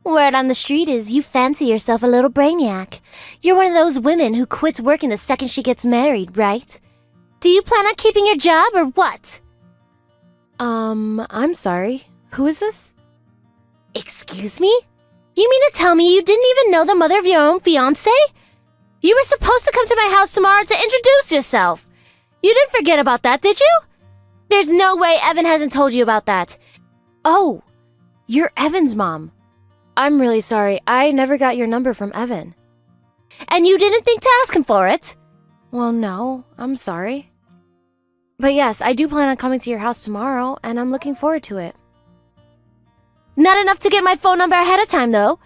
Word on the street is you fancy yourself a little brainiac. You're one of those women who quits working the second she gets married, right? Do you plan on keeping your job or what? I'm sorry. Who is this? Excuse me? You mean to tell me you didn't even know the mother of your own fiancé? You were supposed to come to my house tomorrow to introduce yourself. You didn't forget about that, did you? There's no way Evan hasn't told you about that. Oh, you're Evan's mom. I'm really sorry. I never got your number from Evan. And you didn't think to ask him for it? Well, no, I'm sorry. But yes, I do plan on coming to your house tomorrow, and I'm looking forward to it. Not enough to get my phone number ahead of time, though.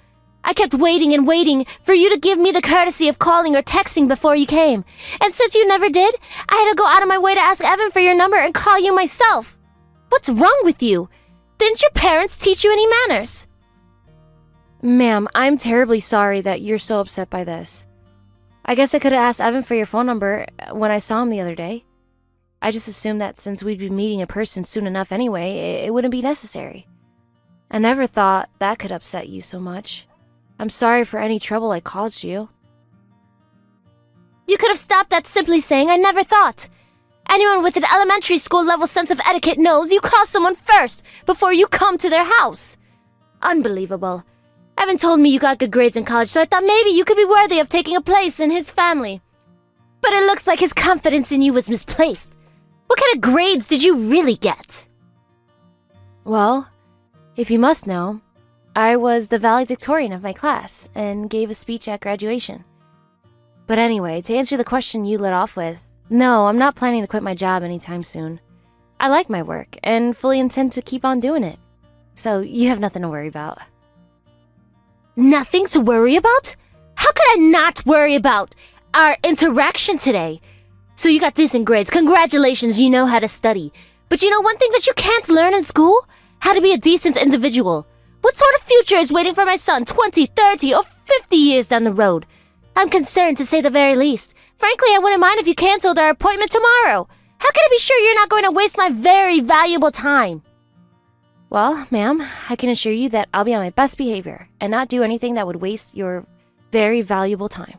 I kept waiting and waiting for you to give me the courtesy of calling or texting before you came. And since you never did, I had to go out of my way to ask Evan for your number and call you myself. What's wrong with you? Didn't your parents teach you any manners? Ma'am, I'm terribly sorry that you're so upset by this. I guess I could have asked Evan for your phone number when I saw him the other day. I just assumed that since we'd be meeting in person soon enough anyway, it wouldn't be necessary. I never thought that could upset you so much. I'm sorry for any trouble I caused you. You could have stopped at simply saying, I never thought. Anyone with an elementary school level sense of etiquette knows you call someone first before you come to their house. Unbelievable. Evan told me you got good grades in college, so I thought maybe you could be worthy of taking a place in his family. But it looks like his confidence in you was misplaced. What kind of grades did you really get? Well, if you must know, I was the valedictorian of my class and gave a speech at graduation. But anyway, to answer the question you led off with, no, I'm not planning to quit my job anytime soon. I like my work and fully intend to keep on doing it. So you have nothing to worry about. Nothing to worry about? How could I not worry about our interaction today? So you got decent grades. Congratulations, you know how to study. But you know one thing that you can't learn in school? How to be a decent individual. What sort of future is waiting for my son 20, 30, or 50 years down the road? I'm concerned, to say the very least. Frankly, I wouldn't mind if you canceled our appointment tomorrow. How can I be sure you're not going to waste my very valuable time? Well, ma'am, I can assure you that I'll be on my best behavior and not do anything that would waste your very valuable time.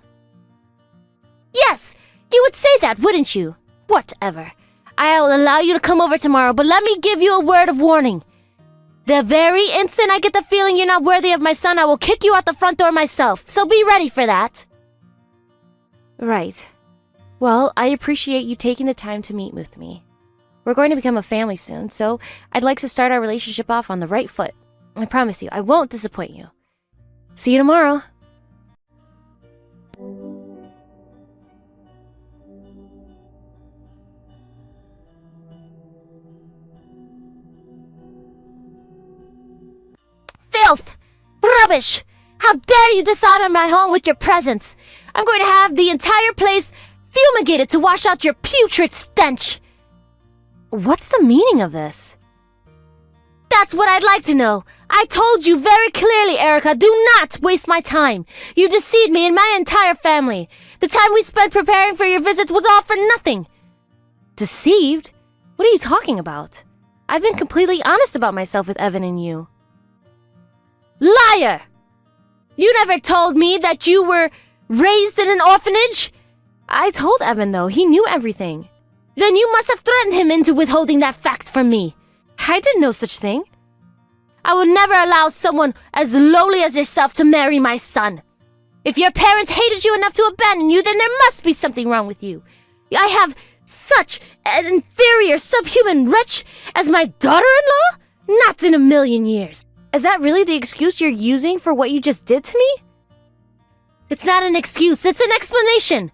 Yes, you would say that, wouldn't you? Whatever. I'll allow you to come over tomorrow, but let me give you a word of warning. The very instant I get the feeling you're not worthy of my son, I will kick you out the front door myself, so be ready for that. Right. Well, I appreciate you taking the time to meet with me. We're going to become a family soon, so I'd like to start our relationship off on the right foot. I promise you, I won't disappoint you. See you tomorrow. Filth! Rubbish! How dare you dishonor my home with your presence! I'm going to have the entire place fumigated to wash out your putrid stench! What's the meaning of this? That's what I'd like to know. I told you very clearly, Erica, do not waste my time. You deceived me and my entire family. The time we spent preparing for your visit was all for nothing. Deceived? What are you talking about? I've been completely honest about myself with Evan and you. Liar! You never told me that you were raised in an orphanage. I told Evan, though. He knew everything. Then you must have threatened him into withholding that fact from me. I did no such thing. I will never allow someone as lowly as yourself to marry my son. If your parents hated you enough to abandon you, then there must be something wrong with you. I have such an inferior, subhuman wretch as my daughter-in-law? Not in a million years. Is that really the excuse you're using for what you just did to me? It's not an excuse, it's an explanation.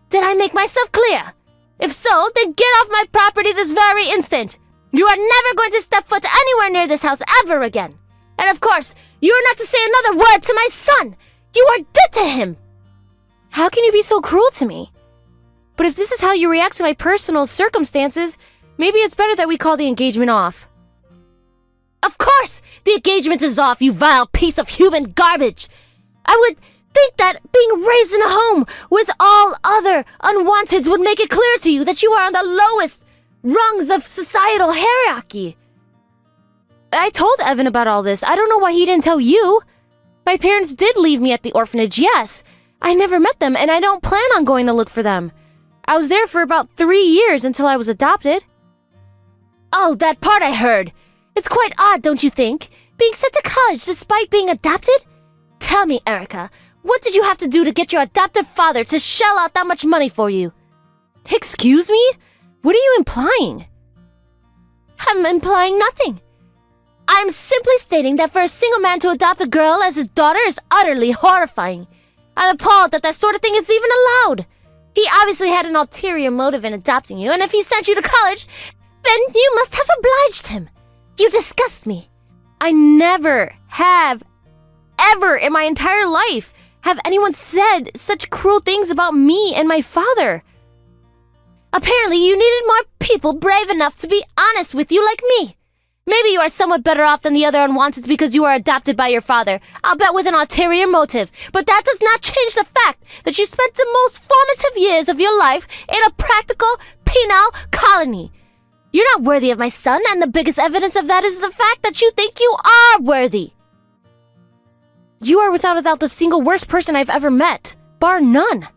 Did I make myself clear? If so, then get off my property this very instant. You are never going to step foot anywhere near this house ever again. And of course, you are not to say another word to my son. You are dead to him. How can you be so cruel to me? But if this is how you react to my personal circumstances, maybe it's better that we call the engagement off. Of course, the engagement is off, you vile piece of human garbage. I would think that being raised in a home with all other unwanteds would make it clear to you that you are on the lowest rungs of societal hierarchy. I told Evan about all this. I don't know why he didn't tell you. My parents did leave me at the orphanage, yes. I never met them, and I don't plan on going to look for them. I was there for about 3 years until I was adopted. Oh, that part I heard. It's quite odd, don't you think? Being sent to college despite being adopted? Tell me, Erica, what did you have to do to get your adoptive father to shell out that much money for you? Excuse me? What are you implying? I'm implying nothing. I'm simply stating that for a single man to adopt a girl as his daughter is utterly horrifying. I'm appalled that that sort of thing is even allowed. He obviously had an ulterior motive in adopting you, and if he sent you to college, then you must have obliged him. You disgust me. I never have, ever in my entire life, have anyone said such cruel things about me and my father. Apparently, you needed more people brave enough to be honest with you like me. Maybe you are somewhat better off than the other unwanteds because you are adopted by your father. I'll bet with an ulterior motive. But that does not change the fact that you spent the most formative years of your life in a practical penal colony. You're not worthy of my son, and the biggest evidence of that is the fact that you think you are worthy. You are without a doubt the single worst person I've ever met, bar none.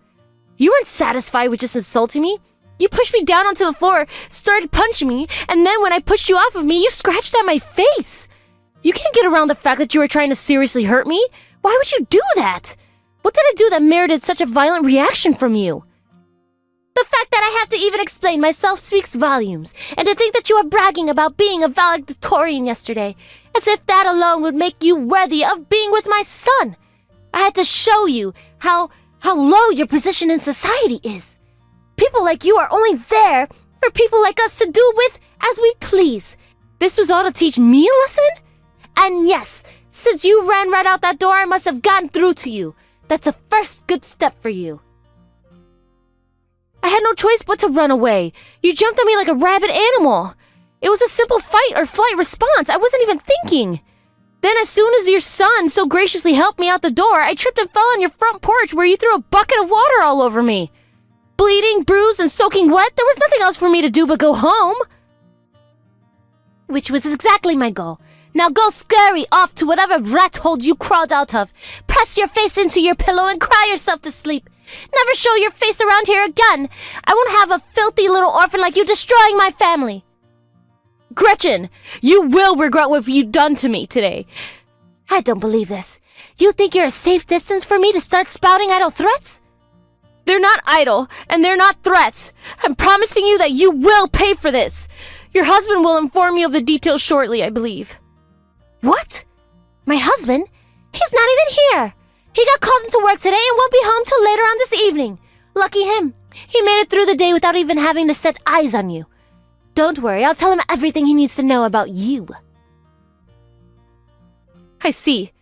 You weren't satisfied with just insulting me. You pushed me down onto the floor, started punching me, and then when I pushed you off of me, you scratched at my face. You can't get around the fact that you were trying to seriously hurt me. Why would you do that? What did I do that merited such a violent reaction from you? The fact that I have to even explain myself speaks volumes, and to think that you are bragging about being a valedictorian yesterday, as if that alone would make you worthy of being with my son. I had to show you how low your position in society is. People like you are only there for people like us to do with as we please. This was all to teach me a lesson? And yes, since you ran right out that door, I must have gotten through to you. That's a first good step for you. I had no choice but to run away. You jumped on me like a rabid animal. It was a simple fight or flight response. I wasn't even thinking. Then as soon as your son so graciously helped me out the door, I tripped and fell on your front porch where you threw a bucket of water all over me. Bleeding, bruised, and soaking wet, there was nothing else for me to do but go home. Which was exactly my goal. Now go scurry off to whatever rat hole you crawled out of. Press your face into your pillow and cry yourself to sleep. Never show your face around here again. I won't have a filthy little orphan like you destroying my family. Gretchen, you will regret what you've done to me today. I don't believe this. You think you're a safe distance for me to start spouting idle threats? They're not idle, and they're not threats. I'm promising you that you will pay for this. Your husband will inform you of the details shortly, I believe. What? My husband? He's not even here. He got called into work today and won't be home till later on this evening. Lucky him. He made it through the day without even having to set eyes on you. Don't worry, I'll tell him everything he needs to know about you. I see.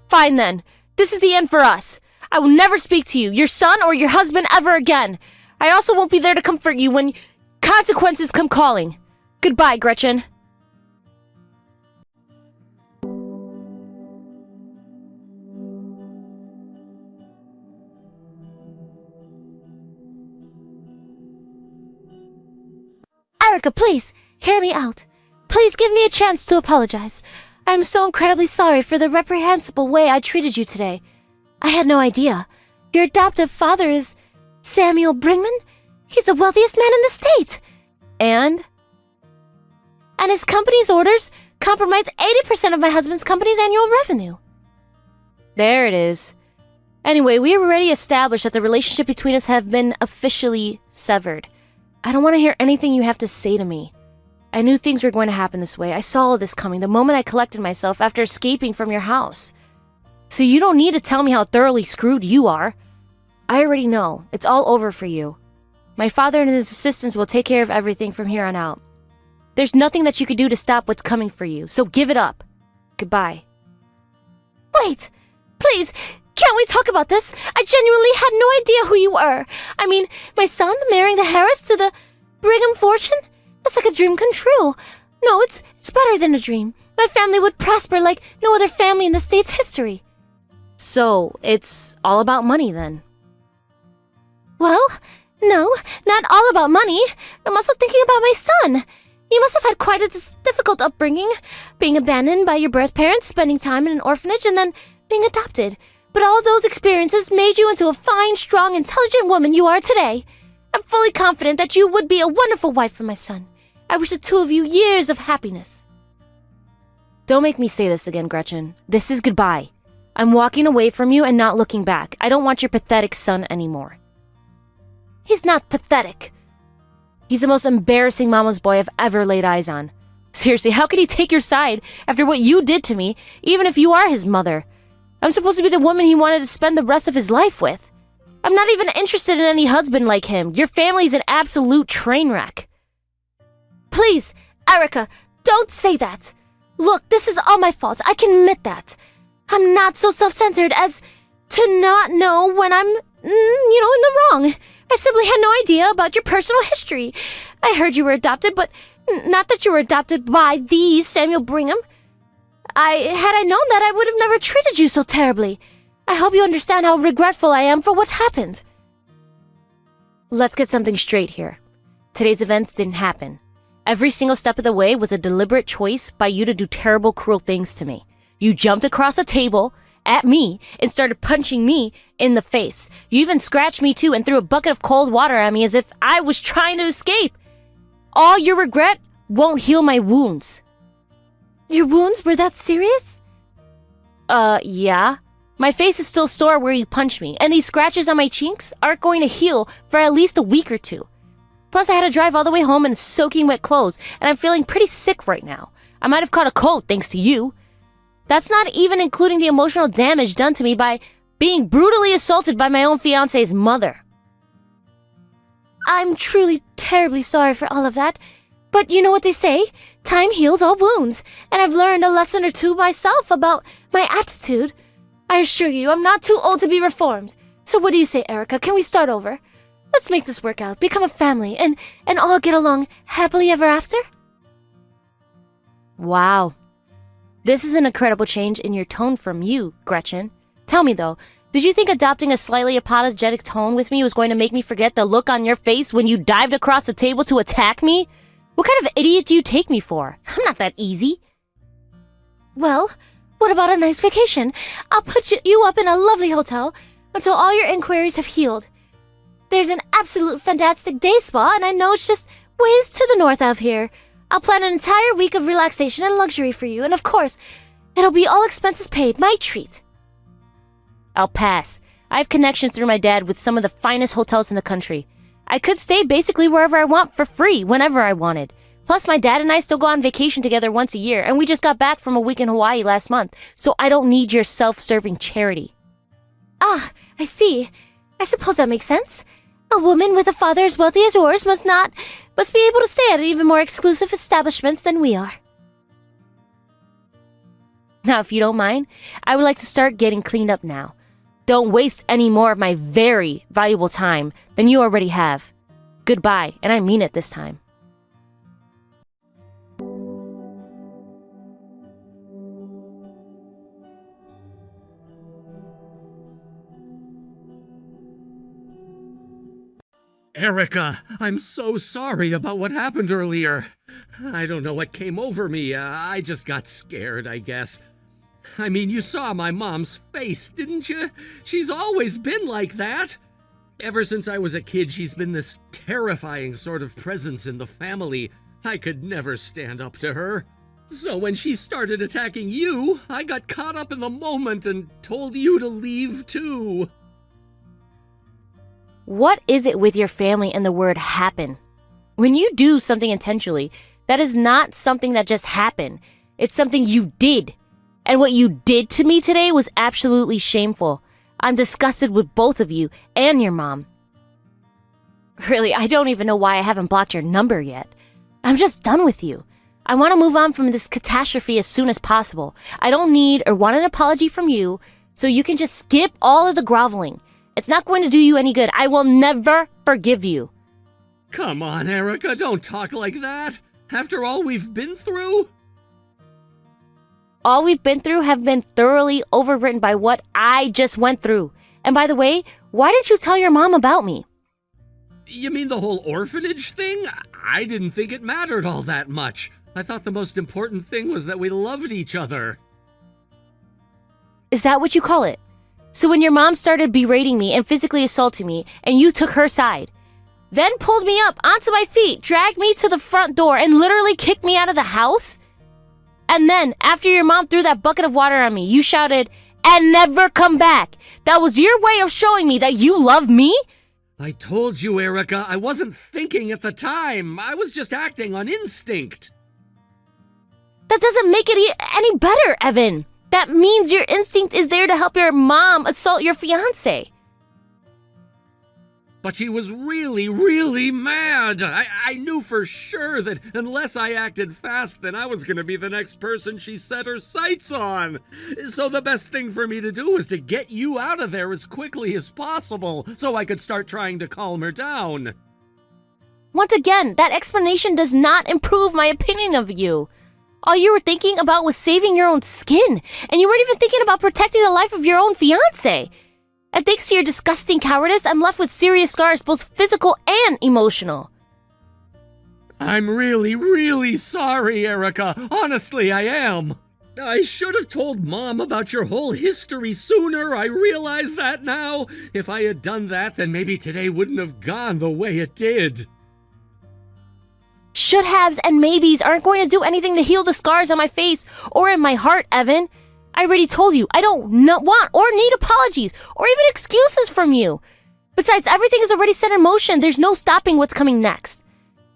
Fine then. This is the end for us. I will never speak to you, your son, or your husband ever again. I also won't be there to comfort you when consequences come calling. Goodbye, Gretchen. Erica, please, hear me out. Please give me a chance to apologize. I'm so incredibly sorry for the reprehensible way I treated you today. I had no idea. Your adoptive father is Samuel Brinkman. He's the wealthiest man in the state. And his company's orders compromise 80% of my husband's company's annual revenue. There it is. Anyway, we already established that the relationship between us have been officially severed. I don't want to hear anything you have to say to me. I knew things were going to happen this way. I saw all this coming the moment I collected myself after escaping from your house. So you don't need to tell me how thoroughly screwed you are. I already know. It's all over for you. My father and his assistants will take care of everything from here on out. There's nothing that you could do to stop what's coming for you, so give it up. Goodbye. Wait! Please! Can't we talk about this? I genuinely had no idea who you were. I mean, my son marrying the heiress to the Brigham fortune? That's like a dream come true. No, it's better than a dream. My family would prosper like no other family in the state's history. So, it's all about money then? Well, no, not all about money. I'm also thinking about my son. You must have had quite a difficult upbringing, being abandoned by your birth parents, spending time in an orphanage, and then being adopted, but all those experiences made you into a fine, strong, intelligent woman you are today. I'm fully confident that you would be a wonderful wife for my son. I wish the two of you years of happiness. Don't make me say this again, Gretchen. This is goodbye. I'm walking away from you and not looking back. I don't want your pathetic son anymore. He's not pathetic. He's the most embarrassing mama's boy I've ever laid eyes on. Seriously, how could he take your side after what you did to me, even if you are his mother? I'm supposed to be the woman he wanted to spend the rest of his life with. I'm not even interested in any husband like him. Your family's an absolute train wreck. Please, Erica, don't say that. Look, this is all my fault. I can admit that. I'm not so self-centered as to not know when I'm, in the wrong. I simply had no idea about your personal history. I heard you were adopted, but not that you were adopted by the Samuel Brigham. Had I known that, I would have never treated you so terribly. I hope you understand how regretful I am for what's happened. Let's get something straight here. Today's events didn't happen. Every single step of the way was a deliberate choice by you to do terrible, cruel things to me. You jumped across a table at me and started punching me in the face. You even scratched me too and threw a bucket of cold water at me as if I was trying to escape. All your regret won't heal my wounds. Your wounds were that serious? Yeah. My face is still sore where you punched me, and these scratches on my cheeks aren't going to heal for at least a week or two. Plus, I had to drive all the way home in soaking wet clothes, and I'm feeling pretty sick right now. I might have caught a cold thanks to you. That's not even including the emotional damage done to me by being brutally assaulted by my own fiancé's mother. I'm truly terribly sorry for all of that, but you know what they say? Time heals all wounds, and I've learned a lesson or two myself about my attitude. I assure you, I'm not too old to be reformed. So what do you say, Erica? Can we start over? Let's make this work out, become a family, and all get along happily ever after? Wow. This is an incredible change in your tone from you, Gretchen. Tell me though, did you think adopting a slightly apologetic tone with me was going to make me forget the look on your face when you dived across the table to attack me? What kind of idiot do you take me for? I'm not that easy. Well, what about a nice vacation? I'll put you up in a lovely hotel until all your inquiries have healed. There's an absolute fantastic day spa, and I know it's just ways to the north of here. I'll plan an entire week of relaxation and luxury for you, and of course, it'll be all expenses paid, my treat. I'll pass. I have connections through my dad with some of the finest hotels in the country. I could stay basically wherever I want for free, whenever I wanted. Plus, my dad and I still go on vacation together once a year, and we just got back from a week in Hawaii last month, so I don't need your self-serving charity. Ah, I see. I suppose that makes sense. A woman with a father as wealthy as yours must be able to stay at even more exclusive establishments than we are. Now, if you don't mind, I would like to start getting cleaned up now. Don't waste any more of my very valuable time than you already have. Goodbye, and I mean it this time. Erica, I'm so sorry about what happened earlier. I don't know what came over me. I just got scared, I guess. I mean, you saw my mom's face, didn't you? She's always been like that. Ever since I was a kid, she's been this terrifying sort of presence in the family. I could never stand up to her. So when she started attacking you, I got caught up in the moment and told you to leave too. What is it with your family and the word happen? When you do something intentionally, that is not something that just happened. It's something you did. And what you did to me today was absolutely shameful. I'm disgusted with both of you and your mom. Really, I don't even know why I haven't blocked your number yet. I'm just done with you. I want to move on from this catastrophe as soon as possible. I don't need or want an apology from you, so you can just skip all of the groveling. It's not going to do you any good. I will never forgive you. Come on, Erica, don't talk like that. After all we've been through? All we've been through have been thoroughly overwritten by what I just went through. And by the way, why didn't you tell your mom about me? You mean the whole orphanage thing? I didn't think it mattered all that much. I thought the most important thing was that we loved each other. Is that what you call it? So when your mom started berating me and physically assaulting me, and you took her side, then pulled me up onto my feet, dragged me to the front door, and literally kicked me out of the house? And then, after your mom threw that bucket of water on me, you shouted, "And never come back." That was your way of showing me that you love me? I told you, Erica, I wasn't thinking at the time. I was just acting on instinct. That doesn't make it any better, Evan. That means your instinct is there to help your mom assault your fiancé. But she was really, really mad. I knew for sure that unless I acted fast, then I was going to be the next person she set her sights on. So the best thing for me to do was to get you out of there as quickly as possible so I could start trying to calm her down. Once again, that explanation does not improve my opinion of you. All you were thinking about was saving your own skin, and you weren't even thinking about protecting the life of your own fiancé. And thanks to your disgusting cowardice, I'm left with serious scars, both physical and emotional. I'm really, really sorry, Erica. Honestly, I am. I should have told Mom about your whole history sooner. I realize that now. If I had done that, then maybe today wouldn't have gone the way it did. Should-haves and maybes aren't going to do anything to heal the scars on my face or in my heart, Evan. I already told you, I don't want or need apologies or even excuses from you. Besides, everything is already set in motion. There's no stopping what's coming next.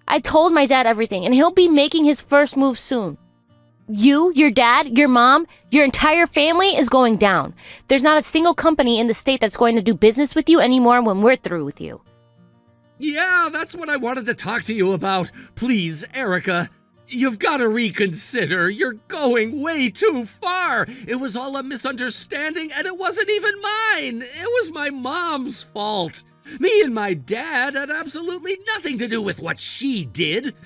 I told my dad everything, and he'll be making his first move soon. You, your dad, your mom, your entire family is going down. There's not a single company in the state that's going to do business with you anymore when we're through with you. Yeah, that's what I wanted to talk to you about. Please, Erica, you've got to reconsider. You're going way too far. It was all a misunderstanding, and it wasn't even mine. It was my mom's fault. Me and my dad had absolutely nothing to do with what she did.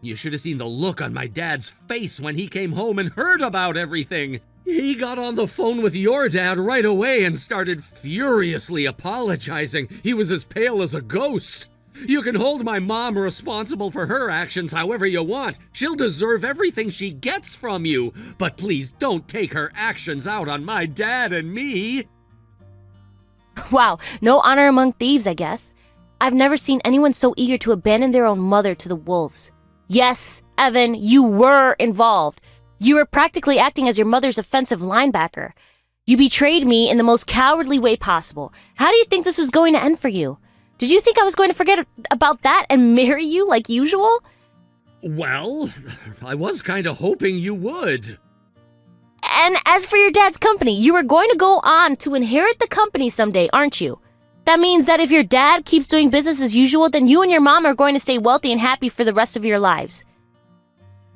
You should have seen the look on my dad's face when he came home and heard about everything. He got on the phone with your dad right away and started furiously apologizing. He was as pale as a ghost. You can hold my mom responsible for her actions however you want. She'll deserve everything she gets from you. But please don't take her actions out on my dad and me. Wow, no honor among thieves, I guess. I've never seen anyone so eager to abandon their own mother to the wolves. Yes, Evan, you were involved. You were practically acting as your mother's offensive linebacker. You betrayed me in the most cowardly way possible. How do you think this was going to end for you? Did you think I was going to forget about that and marry you like usual? Well, I was kind of hoping you would. And as for your dad's company, you are going to go on to inherit the company someday, aren't you? That means that if your dad keeps doing business as usual, then you and your mom are going to stay wealthy and happy for the rest of your lives.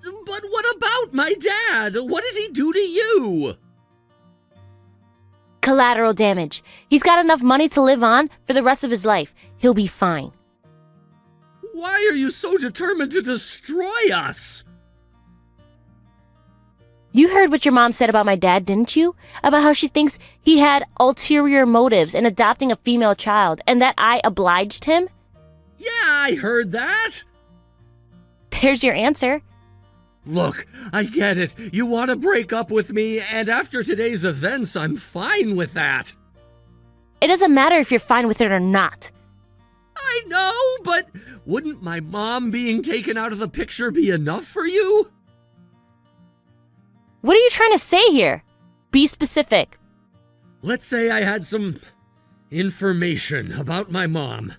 But what about my dad? What did he do to you? Collateral damage. He's got enough money to live on for the rest of his life. He'll be fine. Why are you so determined to destroy us? You heard what your mom said about my dad, didn't you? About how she thinks he had ulterior motives in adopting a female child and that I obliged him? Yeah, I heard that. There's your answer. Look, I get it. You want to break up with me, and after today's events, I'm fine with that. It doesn't matter if you're fine with it or not. I know, but wouldn't my mom being taken out of the picture be enough for you? What are you trying to say here? Be specific. Let's say I had some information about my mom.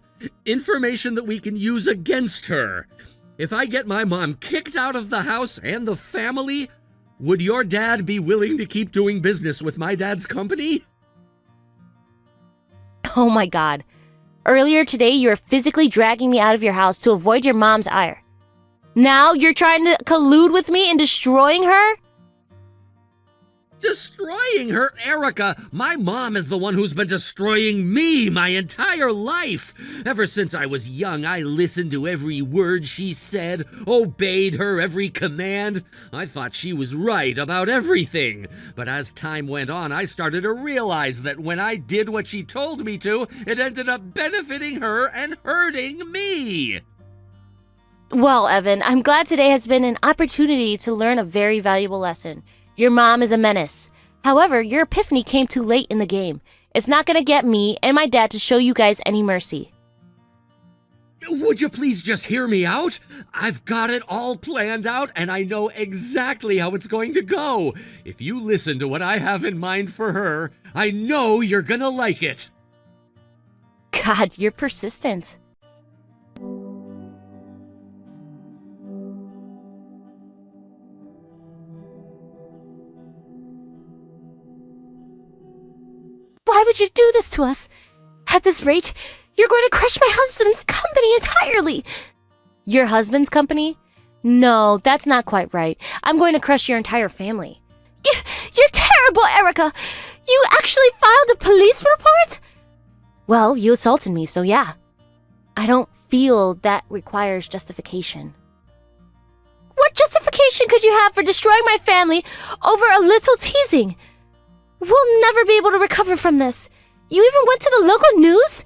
Information that we can use against her. If I get my mom kicked out of the house and the family, would your dad be willing to keep doing business with my dad's company? Oh my God. Earlier today, you were physically dragging me out of your house to avoid your mom's ire. Now you're trying to collude with me in destroying her? Destroying her? Erica, my mom is the one who's been destroying me my entire life. Ever since I was young, I listened to every word she said, obeyed her every command. I thought she was right about everything. But as time went on, I started to realize that when I did what she told me to, it ended up benefiting her and hurting me. Well, Evan, I'm glad today has been an opportunity to learn a very valuable lesson. Your mom is a menace. However, your epiphany came too late in the game. It's not gonna get me and my dad to show you guys any mercy. Would you please just hear me out? I've got it all planned out, and I know exactly how it's going to go. If you listen to what I have in mind for her, I know you're gonna like it. God, you're persistent. Why would you do this to us? At this rate, you're going to crush my husband's company entirely. Your husband's company? No, that's not quite right. I'm going to crush your entire family. You're terrible, Erica. You actually filed a police report? Well, you assaulted me, so yeah. I don't feel that requires justification. What justification could you have for destroying my family over a little teasing? We'll never be able to recover from this. You even went to the local news?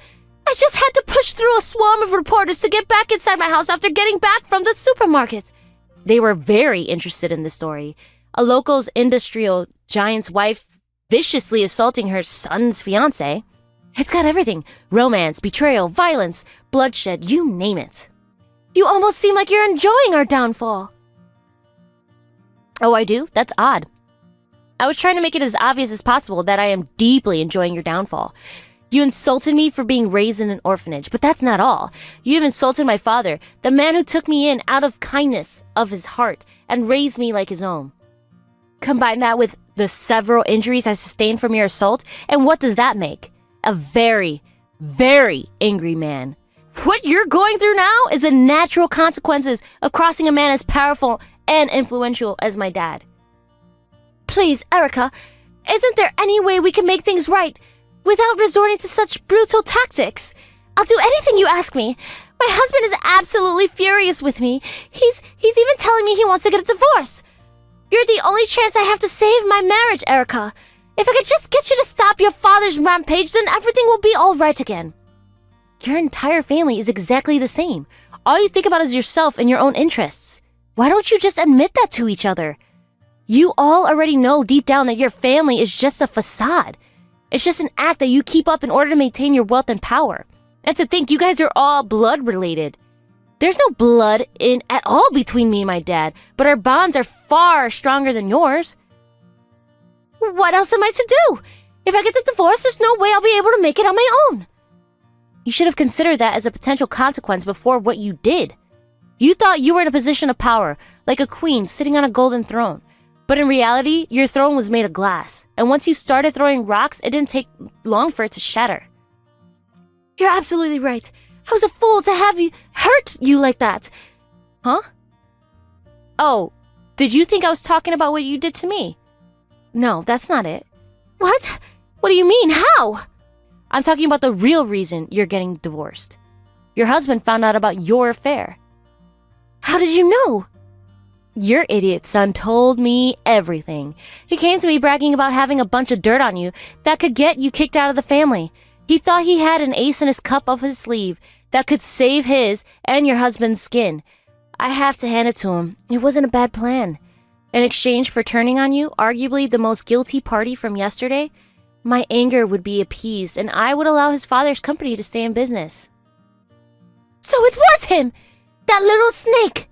I just had to push through a swarm of reporters to get back inside my house after getting back from the supermarket. They were very interested in the story. A local's industrial giant's wife viciously assaulting her son's fiancé. It's got everything. Romance, betrayal, violence, bloodshed, you name it. You almost seem like you're enjoying our downfall. Oh, I do? That's odd. I was trying to make it as obvious as possible that I am deeply enjoying your downfall. You insulted me for being raised in an orphanage, but that's not all. You have insulted my father, the man who took me in out of kindness of his heart and raised me like his own. Combine that with the several injuries I sustained from your assault, and what does that make? A very, very angry man. What you're going through now is the natural consequences of crossing a man as powerful and influential as my dad. Please, Erica, isn't there any way we can make things right without resorting to such brutal tactics? I'll do anything you ask me. My husband is absolutely furious with me. He's even telling me he wants to get a divorce. You're the only chance I have to save my marriage, Erica. If I could just get you to stop your father's rampage, then everything will be all right again. Your entire family is exactly the same. All you think about is yourself and your own interests. Why don't you just admit that to each other? You all already know deep down that your family is just a facade. It's just an act that you keep up in order to maintain your wealth and power. And to think you guys are all blood related. There's no blood in at all between me and my dad, but our bonds are far stronger than yours. What else am I to do? If I get the divorce, there's no way I'll be able to make it on my own. You should have considered that as a potential consequence before what you did. You thought you were in a position of power, like a queen sitting on a golden throne. But in reality, your throne was made of glass. And once you started throwing rocks, it didn't take long for it to shatter. You're absolutely right. I was a fool to have you hurt you like that. Huh? Oh, did you think I was talking about what you did to me? No, that's not it. What? What do you mean? How? I'm talking about the real reason you're getting divorced. Your husband found out about your affair. How did you know? Your idiot son told me everything. He came to me bragging about having a bunch of dirt on you that could get you kicked out of the family. He thought he had an ace in his cup up his sleeve that could save his and your husband's skin. I have to hand it to him. It wasn't a bad plan. In exchange for turning on you, arguably the most guilty party from yesterday, my anger would be appeased and I would allow his father's company to stay in business. So it was him! That little snake!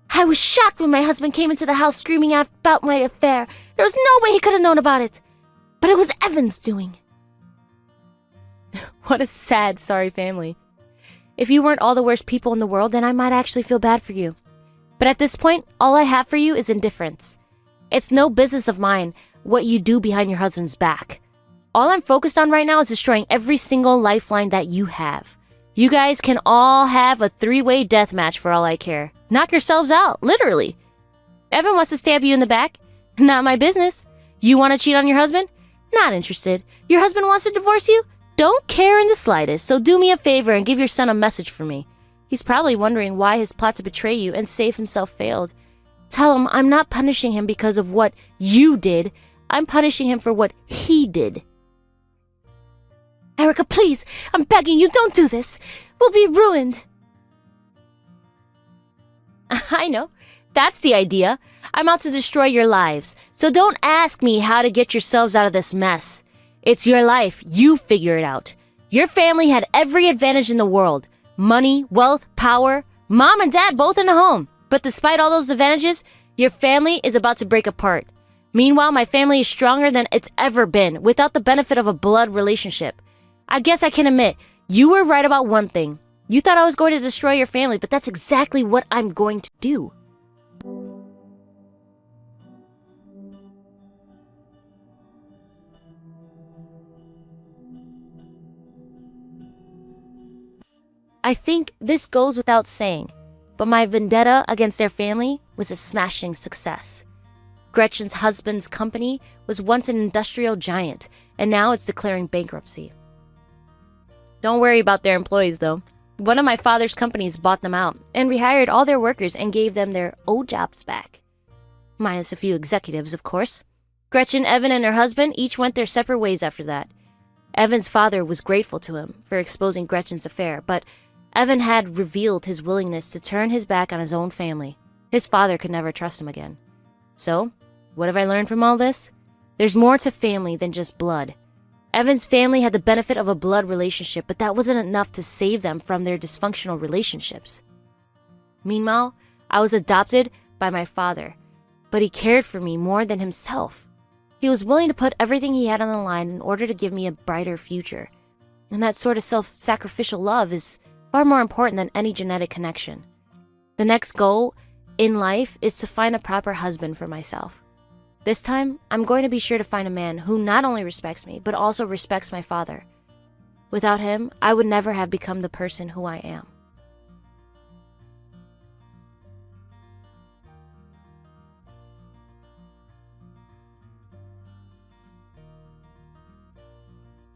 I was shocked when my husband came into the house screaming about my affair. There was no way he could have known about it. But it was Evan's doing. What a sad, sorry family. If you weren't all the worst people in the world, then I might actually feel bad for you. But at this point, all I have for you is indifference. It's no business of mine what you do behind your husband's back. All I'm focused on right now is destroying every single lifeline that you have. You guys can all have a 3-way death match for all I care. Knock yourselves out, literally. Evan wants to stab you in the back? Not my business. You want to cheat on your husband? Not interested. Your husband wants to divorce you? Don't care in the slightest, so do me a favor and give your son a message for me. He's probably wondering why his plot to betray you and save himself failed. Tell him I'm not punishing him because of what you did. I'm punishing him for what he did. Erica, please, I'm begging you, don't do this. We'll be ruined. I know. That's the idea. I'm out to destroy your lives. So don't ask me how to get yourselves out of this mess. It's your life. You figure it out. Your family had every advantage in the world. Money, wealth, power. Mom and dad both in the home. But despite all those advantages, your family is about to break apart. Meanwhile, my family is stronger than it's ever been without the benefit of a blood relationship. I guess I can admit, you were right about one thing. You thought I was going to destroy your family, but that's exactly what I'm going to do. I think this goes without saying, but my vendetta against their family was a smashing success. Gretchen's husband's company was once an industrial giant, and now it's declaring bankruptcy. Don't worry about their employees, though. One of my father's companies bought them out and rehired all their workers and gave them their old jobs back. Minus a few executives, of course. Gretchen, Evan, and her husband each went their separate ways after that. Evan's father was grateful to him for exposing Gretchen's affair, but Evan had revealed his willingness to turn his back on his own family. His father could never trust him again. So, what have I learned from all this? There's more to family than just blood. Evan's family had the benefit of a blood relationship, but that wasn't enough to save them from their dysfunctional relationships. Meanwhile, I was adopted by my father, but he cared for me more than himself. He was willing to put everything he had on the line in order to give me a brighter future. And that sort of self-sacrificial love is far more important than any genetic connection. The next goal in life is to find a proper husband for myself. This time, I'm going to be sure to find a man who not only respects me, but also respects my father. Without him, I would never have become the person who I am.